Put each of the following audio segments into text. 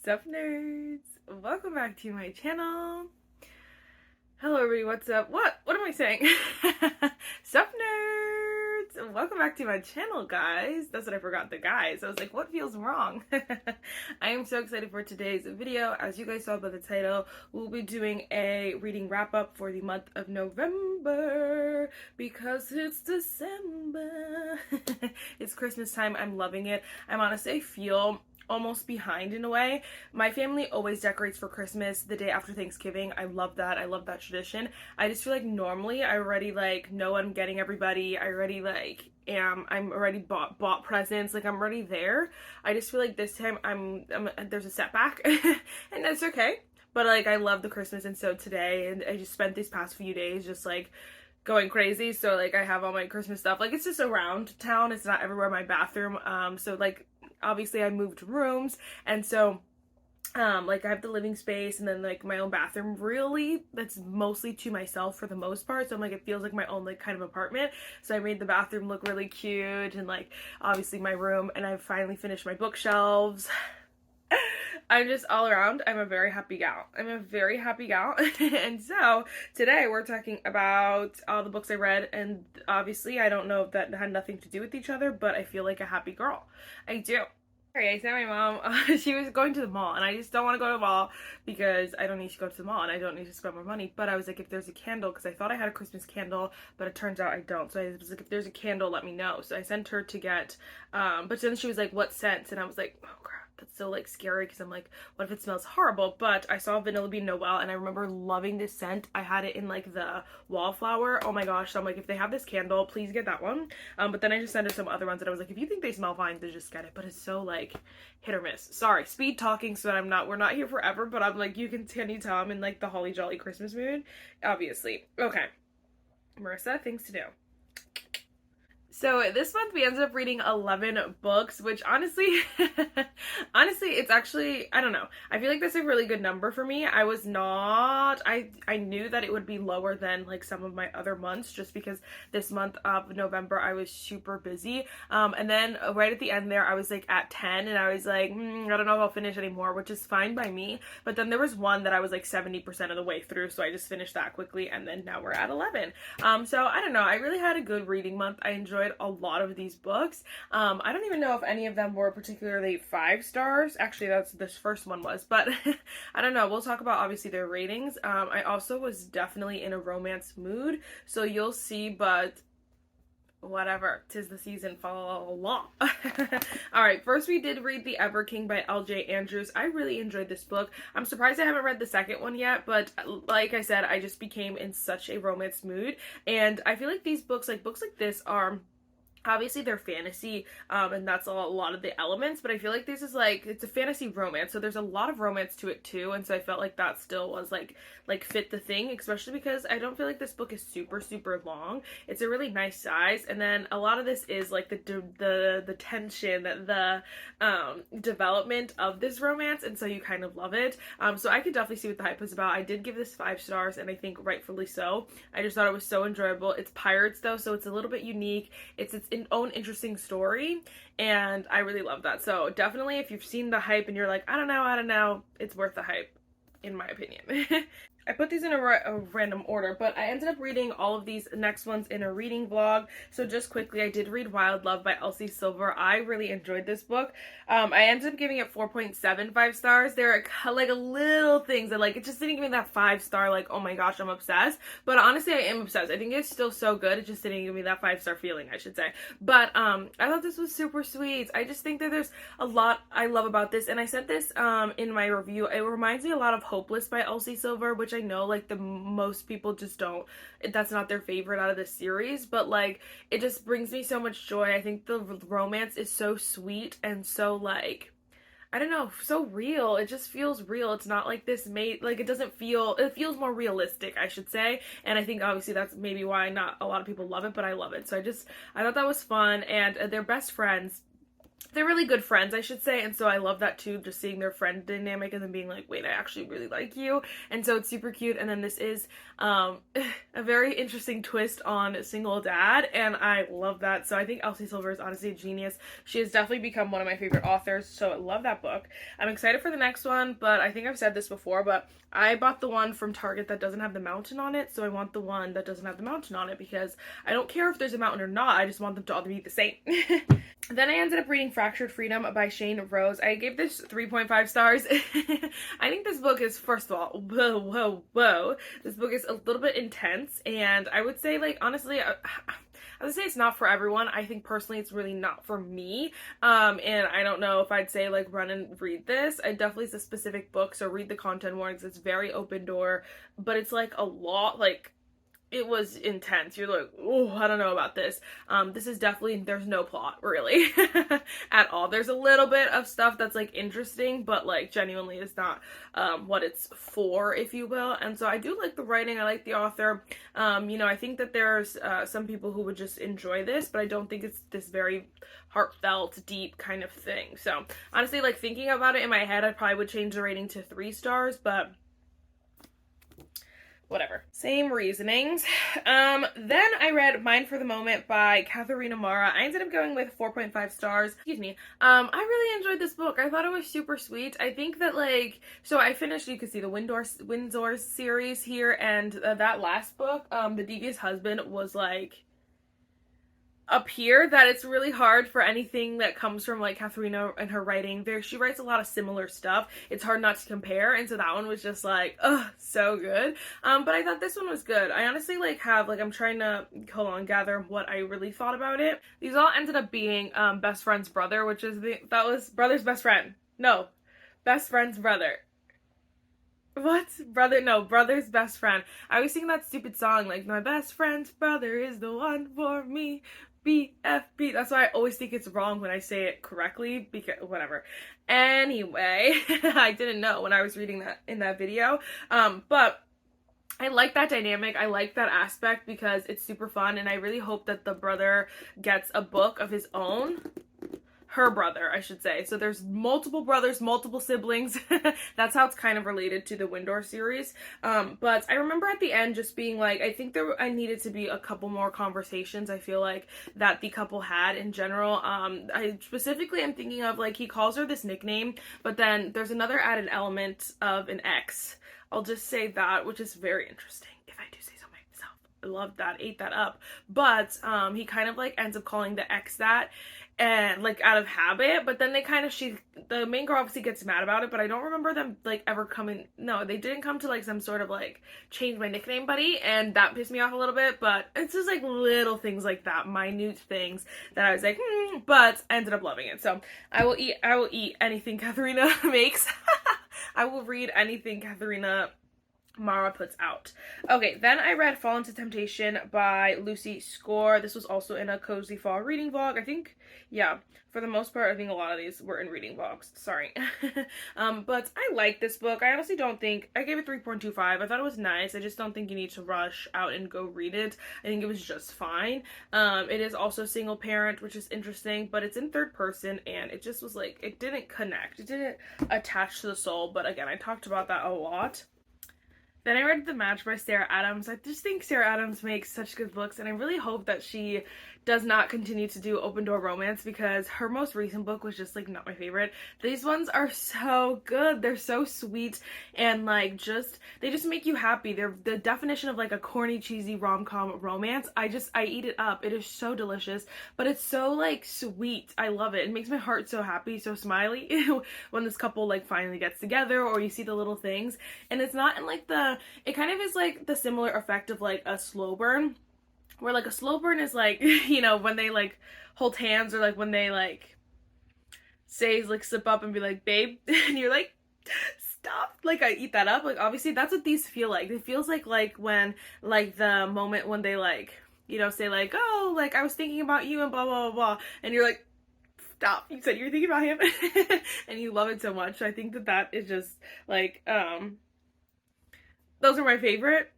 Sup nerds? Welcome back to my channel. Hello everybody, what's up? What am I saying? Sup nerds? Welcome back to my channel, guys. That's what I forgot, the guys. I was like, what feels wrong? I am so excited for today's video. As you guys saw by the title, we'll be doing a reading wrap up for the month of November because it's December. It's Christmas time. I'm loving it. I'm honestly, I feel almost behind in a way. My family always decorates for Christmas the day after Thanksgiving. I love that. I love that tradition. I just feel like normally I already know what I'm getting everybody. I already I'm already bought presents. Like, I'm already there. I just feel like this time there's a setback and that's okay. But like, I love the Christmas, and so today, and I just spent these past few days just like going crazy. So like, I have all my Christmas stuff. Like, it's just around town. It's not everywhere in my bathroom. So like, obviously I moved rooms, and so like, I have the living space and then like my own bathroom, really that's mostly to myself for the most part. So I'm like, it feels like my own like kind of apartment. So I made the bathroom look really cute, and like obviously my room, and I've finally finished my bookshelves. I'm just all around, I'm a very happy gal. And so today we're talking about all the books I read, and obviously I don't know if that had nothing to do with each other, but I feel like a happy girl. I do. Sorry, I sent my mom, she was going to the mall, and I just don't want to go to the mall because I don't need to go to the mall and I don't need to spend more money. But I was like, if there's a candle, because I thought I had a Christmas candle, but it turns out I don't. So I was like, if there's a candle, let me know. So I sent her to get, but then she was like, what scent? And I was like, oh crap. That's so like scary, because I'm like, what if it smells horrible? But I saw Vanilla Bean Noel, and I remember loving this scent. I had it in like the wallflower. Oh my gosh. So I'm like, if they have this candle, please get that one. But then I just sent her some other ones, and I was like, if you think they smell fine, then just get it. But it's so like hit or miss. Sorry, speed talking, so that we're not here forever, but I'm like, can you tell I'm in like the holly jolly Christmas mood? Obviously. Okay. Marissa, things to do. So this month we ended up reading 11 books, which honestly, it's actually, I don't know. I feel like that's a really good number for me. I knew that it would be lower than like some of my other months, just because this month of November I was super busy. And then right at the end there, I was like at 10, and I was like, I don't know if I'll finish anymore, which is fine by me. But then there was one that I was like 70% of the way through, so I just finished that quickly, and then now we're at 11. So I don't know. I really had a good reading month. I enjoyed a lot of these books. I don't even know if any of them were particularly 5 stars. Actually, this first one was, but I don't know. We'll talk about obviously their ratings. I also was definitely in a romance mood, so you'll see, but whatever, 'tis the season, follow along. All right, first we did read The Ever King by L.J. Andrews. I really enjoyed this book. I'm surprised I haven't read the second one yet, but like I said, I just became in such a romance mood, and I feel like these books like this are obviously they're fantasy, and that's a lot of the elements, but I feel like this is like, it's a fantasy romance, so there's a lot of romance to it too, and so I felt like that still was like fit the thing, especially because I don't feel like this book is super long. It's a really nice size, and then a lot of this is like the tension, the development of this romance, and so you kind of love it. So I could definitely see what the hype was about. I did give this 5 stars, and I think rightfully so. I just thought it was so enjoyable. It's pirates though, so it's a little bit unique. It's its own interesting story, and I really love that. So definitely, if you've seen the hype and you're like, I don't know, it's worth the hype, in my opinion. I put these in a random order, but I ended up reading all of these next ones in a reading vlog. So just quickly, I did read Wild Love by Elsie Silver. I really enjoyed this book. I ended up giving it 4.75 stars. There are like little things that like, it just didn't give me that 5-star, like, oh my gosh, I'm obsessed. But honestly, I am obsessed. I think it's still so good. It just didn't give me that 5-star feeling, I should say. But I thought this was super sweet. I just think that there's a lot I love about this. And I said this in my review. It reminds me a lot of Hopeless by Elsie Silver, which I know like the most people just don't, that's not their favorite out of the series, but like it just brings me so much joy. I think the romance is so sweet and so like, I don't know, so real. It just feels real. It's not like this made, like, it feels more realistic, I should say. And I think obviously that's maybe why not a lot of people love it, but I love it. So I thought that was fun. And they're best friends. they're really good friends, I should say, and so I love that too, just seeing their friend dynamic and then being like, wait, I actually really like you, and so it's super cute. And then this is a very interesting twist on single dad, and I love that. So I think Elsie Silver is honestly a genius. She has definitely become one of my favorite authors, so I love that book. I'm excited for the next one, but I think I've said this before, but I bought the one from Target that doesn't have the mountain on it, so I want the one that doesn't have the mountain on it because I don't care if there's a mountain or not, I just want them to all be the same. Then I ended up reading Fractured Freedom by Shane Rose. I gave this 3.5 stars. I think this book is, first of all, whoa. This book is a little bit intense, and I would say, like, honestly, I would say it's not for everyone. I think personally it's really not for me. And I don't know if I'd say, like, run and read this. It definitely is a specific book, so read the content warnings. It's very open door, but it's, like, a lot, like, it was intense. You're like, oh, I don't know about this. This is definitely, there's no plot, really, at all. There's a little bit of stuff that's, like, interesting, but, like, genuinely is not what it's for, if you will. And so I do like the writing. I like the author. You know, I think that there's some people who would just enjoy this, but I don't think it's this very heartfelt, deep kind of thing. So, honestly, like, thinking about it in my head, I probably would change the rating to 3 stars, but whatever. Same reasonings. Then I read Mine for the Moment by Katharina Mara. I ended up going with 4.5 stars. Excuse me. I really enjoyed this book. I thought it was super sweet. I think that, like, so I finished, you can see the Windsor series here, and that last book, The Devious Husband, was, like, up here, that it's really hard for anything that comes from, like, Katharina and her writing. She writes a lot of similar stuff. It's hard not to compare, and so that one was just like, ugh, so good. But I thought this one was good. I honestly, like, I'm trying to, gather what I really thought about it. These all ended up being best friend's brother, which is that was brother's best friend. No, best friend's brother. What? Brother? No, brother's best friend. I always sing that stupid song, like, my best friend's brother is the one for me. BFB. That's why I always think it's wrong when I say it correctly, because whatever. Anyway, I didn't know when I was reading that in that video. But I like that dynamic. I like that aspect because it's super fun, and I really hope that the brother gets a book of his own. Her brother, I should say. So there's multiple brothers, multiple siblings. That's how it's kind of related to the Windsor series. But I remember at the end just being like, I think I needed to be a couple more conversations, I feel like, that the couple had in general. I specifically am thinking of, like, he calls her this nickname, but then there's another added element of an X. I'll just say that, which is very interesting, if I do say so myself. I loved that, ate that up. But he kind of, like, ends up calling the X that, and, like, out of habit, but then they kind of, the main girl obviously gets mad about it, but I don't remember them, like, ever coming, no, they didn't come to, like, some sort of, like, change my nickname buddy, and that pissed me off a little bit, but it's just, like, little things like that, minute things that I was like, but I ended up loving it. So I will eat anything Katharina makes. I will read anything Katharina Mara puts out. Okay, then I read Fall into Temptation by Lucy Score. This was also in a cozy fall reading vlog. I think, yeah, for the most part, I think a lot of these were in reading vlogs. Sorry. But I like this book. I honestly don't think, I gave it 3.25. I thought it was nice. I just don't think you need to rush out and go read it. I think it was just fine. It is also single parent, which is interesting, but it's in third person, and it just was like, it didn't connect. It didn't attach to the soul, but again, I talked about that a lot. Then I read The Match by Sarah Adams. I just think Sarah Adams makes such good books, and I really hope that she does not continue to do open door romance, because her most recent book was just, like, not my favorite. These ones are so good. They're so sweet, and, like, they just make you happy. They're the definition of, like, a corny, cheesy rom-com romance. I eat it up. It is so delicious, but it's so, like, sweet. I love it. It makes my heart so happy, so smiley when this couple, like, finally gets together, or you see the little things, and it's not in, like, it kind of is, like, the similar effect of, like, a slow burn, where, like, a slow burn is, like, you know, when they, like, hold hands, or, like, when they, like, say, like, slip up and be like, babe, and you're like, stop. Like, I eat that up. Like, obviously, that's what these feel like. It feels like when, like, the moment when they, like, you know, say, like, oh, like, I was thinking about you and blah, blah, blah, blah, and you're like, stop. You said you were thinking about him, and you love it so much. I think that is just, like, those are my favorite.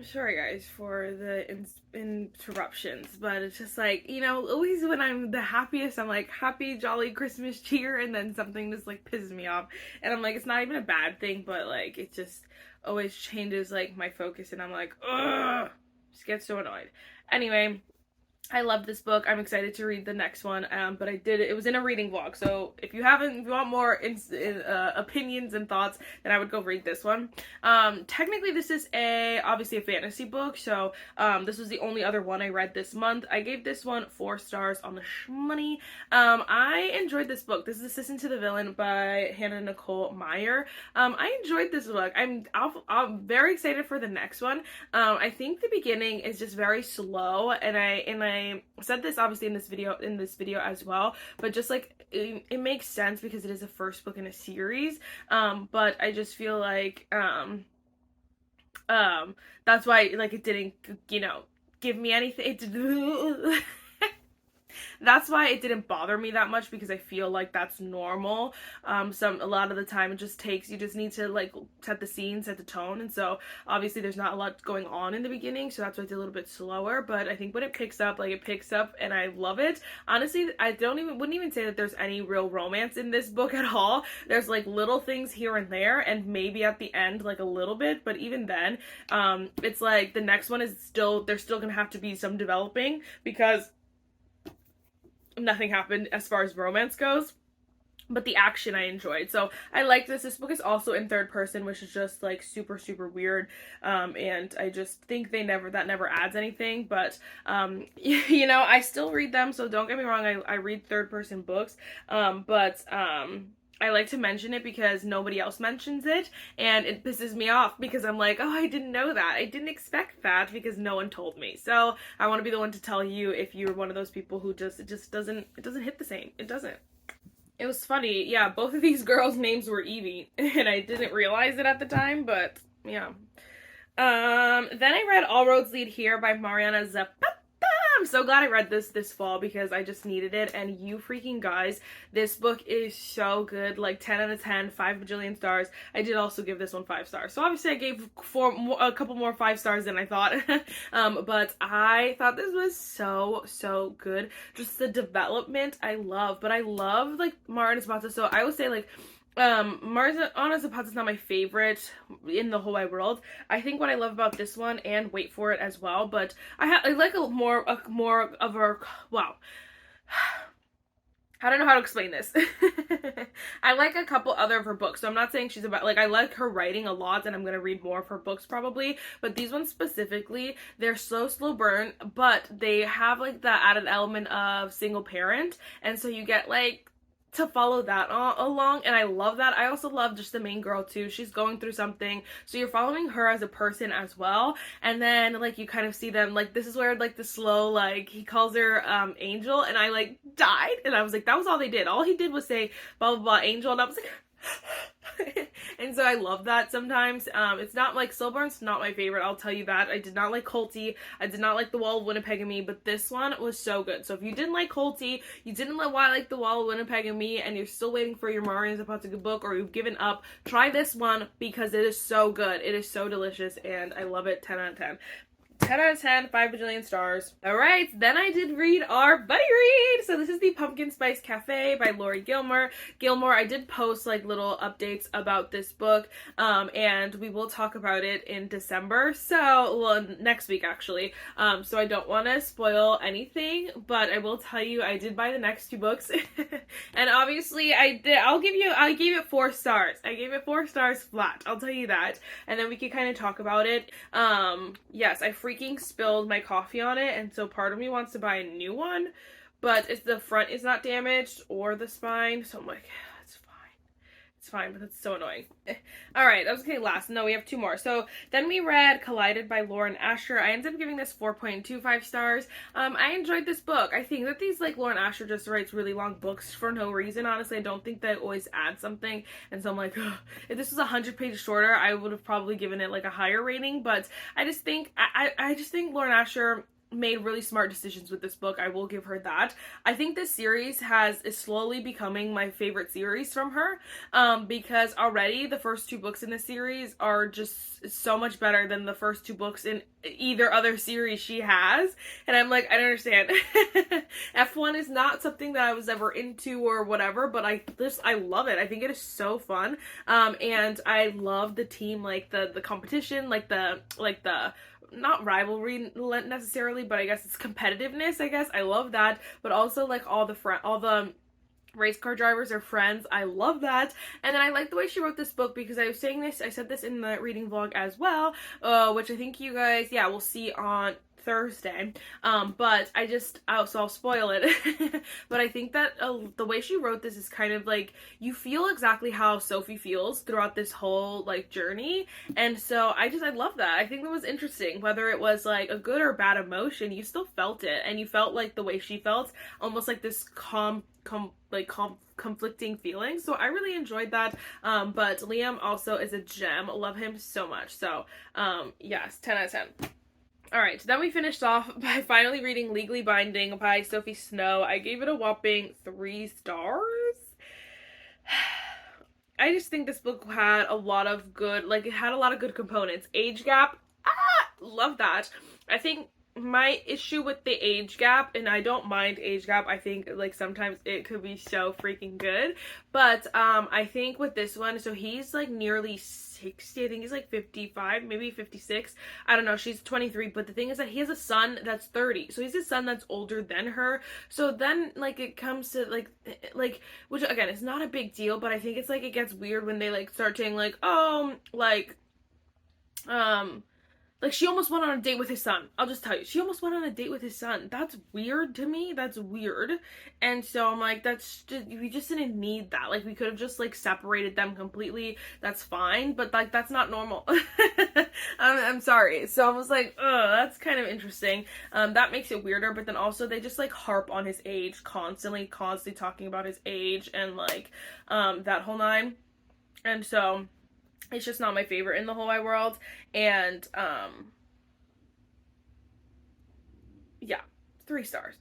Sorry guys for the interruptions, but it's just like, you know, always when I'm the happiest, I'm like happy, jolly Christmas cheer, and then something just like pisses me off, and I'm like, it's not even a bad thing, but like it just always changes like my focus, and I'm like, ugh, just get so annoyed. Anyway, I love this book. I'm excited to read the next one. But it was in a reading vlog. So if you want more opinions and thoughts, then I would go read this one. Technically this is obviously a fantasy book. So, this was the only other one I read this month. I gave this one 4 stars on the shmoney. I enjoyed this book. This is Assistant to the Villain by Hannah Nicole Meyer. I enjoyed this book. I'm very excited for the next one. I think the beginning is just very slow, and I said this obviously in this video as well, but just like it makes sense because it is the first book in a series. But I just feel like that's why like it didn't, you know, give me anything. That's why it didn't bother me that much, because I feel like that's normal. A lot of the time it just takes, you just need to like set the scene, set the tone, and so obviously there's not a lot going on in the beginning, so that's why it's a little bit slower. But I think when it picks up, like it picks up, and I love it. Honestly, I wouldn't even say that there's any real romance in this book at all. There's like little things here and there, and maybe at the end like a little bit, but even then, it's like the next one is there's still gonna have to be some developing, because nothing happened as far as romance goes, but the action I enjoyed. So I liked this. This book is also in third person, which is just like super, super weird. And I just think that never adds anything, but, you know, I still read them. So don't get me wrong. I read third person books. I like to mention it because nobody else mentions it, and it pisses me off because I'm like, oh, I didn't know that. I didn't expect that because no one told me. So I want to be the one to tell you if you're one of those people who it doesn't hit the same. It doesn't. It was funny. Yeah, both of these girls' names were Evie, and I didn't realize it at the time, but yeah. Then I read All Roads Lead Here by Mariana Zapata. I'm so glad I read this fall because I just needed it, and you freaking guys, this book is so good. Like 10 out of 10, 5 bajillion stars. I did also give this one 5 stars. So obviously I gave a couple more 5 stars than I thought. But I thought this was so good. Just the development I love, but I love like Mariana Zapata. So I would say like Mariana Zapata is not my favorite in the whole wide world. I think what I love about this one, and wait for it as well, but I like more of her, wow. I don't know how to explain this. I like a couple other of her books, so I'm not saying she's about, like, I like her writing a lot, and I'm gonna read more of her books probably, but these ones specifically, they're slow burn, but they have, like, the added element of single parent, and so you get, like, to follow that along, and I love that. I also love just the main girl too. She's going through something, so you're following her as a person as well, and then like you kind of see them, like this is where like the slow, like he calls her Angel, and I like died, and I was like, that was all they did. All he did was say blah blah blah Angel, and I was like and so I love that sometimes. It's not like Slow Burn's not my favorite, I'll tell you that. I did not like Colty. I did not like The Wall of Winnipeg and Me, but this one was so good. So if you didn't like Colty, you didn't like The Wall of Winnipeg and Me, and you're still waiting for your Mariana Zapata book, or you've given up, try this one because it is so good. It is so delicious, and I love it. 10 out of 10. 10 out of 10, 5 bajillion stars. Alright, then I did read our buddy read. So this is the Pumpkin Spice Cafe by Lori Gilmore. I did post like little updates about this book, and we will talk about it in December. So, well, next week actually. So I don't want to spoil anything, but I will tell you I did buy the next 2 books. And obviously I gave it 4 stars. I gave it 4 stars flat. I'll tell you that. And then we could kind of talk about it. Yes, I freaking spilled my coffee on it, and so part of me wants to buy a new one, but if the front is not damaged or the spine, so I'm like, it's fine, but that's so annoying. Alright, that was okay last. No, we have 2 more. So then we read Collided by Lauren Asher. I ended up giving this 4.25 stars. I enjoyed this book. I think that these, like, Lauren Asher just writes really long books for no reason, honestly. I don't think that always adds something, and so I'm like, ugh. If this was 100 pages shorter, I would have probably given it, like, a higher rating, but I just think, I just think Lauren Asher made really smart decisions with this book. I will give her that. I think this series is slowly becoming my favorite series from her, because already the first two books in the series are just so much better than the first two books in either other series she has, and I'm like, I don't understand. F1 is not something that I was ever into or whatever, but I love it. I think it is so fun, and I love the team, like the competition, like the not rivalry necessarily, but I guess it's competitiveness, I guess. I love that, but also like all the race car drivers are friends. I love that. And then I like the way she wrote this book, because I said this in the reading vlog as well, which I think you guys, yeah, will see on Thursday, but so I'll spoil it. But I think that the way she wrote this is kind of like, you feel exactly how Sophie feels throughout this whole like journey, and so I love that. I think that was interesting. Whether it was like a good or bad emotion, you still felt it, and you felt like the way she felt, almost like this conflicting feelings. So I really enjoyed that. But Liam also is a gem. Love him so much. So yes, 10 out of 10. Alright, so then we finished off by finally reading Legally Binding by Sophie Snow. I gave it a whopping 3 stars. I just think this book had a lot of good, like, it had a lot of good components. Age gap, love that. I think my issue with the age gap, and I don't mind age gap, I think like sometimes it could be so freaking good, but I think with this one, so he's like nearly 60, I think he's like 55, maybe 56, I don't know, she's 23, but the thing is that he has a son that's 30, so he's a son that's older than her. So then like it comes to like which again, it's not a big deal, but I think it's like it gets weird when they like start saying like, oh, like she almost went on a date with his son. I'll just tell you. She almost went on a date with his son. That's weird to me. That's weird. And so I'm like, we just didn't need that. Like, we could have just, like, separated them completely. That's fine. But, like, that's not normal. I'm sorry. So I was like, that's kind of interesting. That makes it weirder. But then also, they just, like, harp on his age constantly talking about his age and, like, that whole nine. And so it's just not my favorite in the whole wide world. And yeah, 3 stars.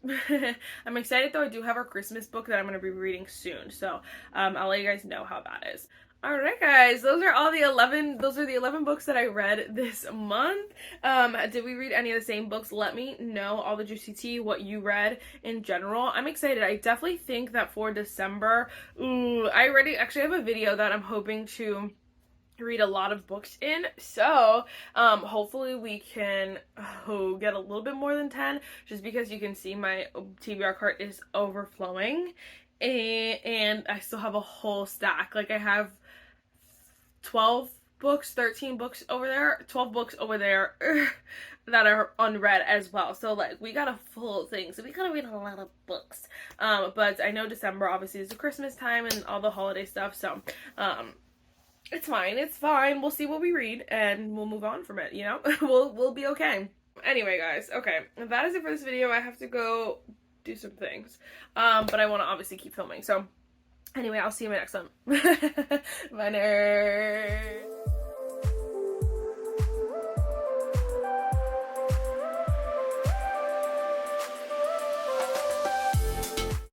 I'm excited though. I do have our Christmas book that I'm going to be reading soon, so I'll let you guys know how that is. Alright guys, those are the 11 books that I read this month. Did we read any of the same books? Let me know, all the juicy tea, what you read in general. I'm excited. I definitely think that for December, I already actually have a video that I'm hoping to read a lot of books in, so hopefully we can get a little bit more than 10, just because you can see my TBR cart is overflowing, and I still have a whole stack. Like, I have 12 books, 13 books over there, 12 books over there that are unread as well. So like, we got a full thing, so we gotta read a lot of books. But I know December obviously is the Christmas time and all the holiday stuff, so it's fine. We'll see what we read and we'll move on from it, you know? We'll be okay. Anyway, guys, okay, that is it for this video. I have to go do some things. But I want to obviously keep filming. So anyway, I'll see you in my next one. Bye, nerds.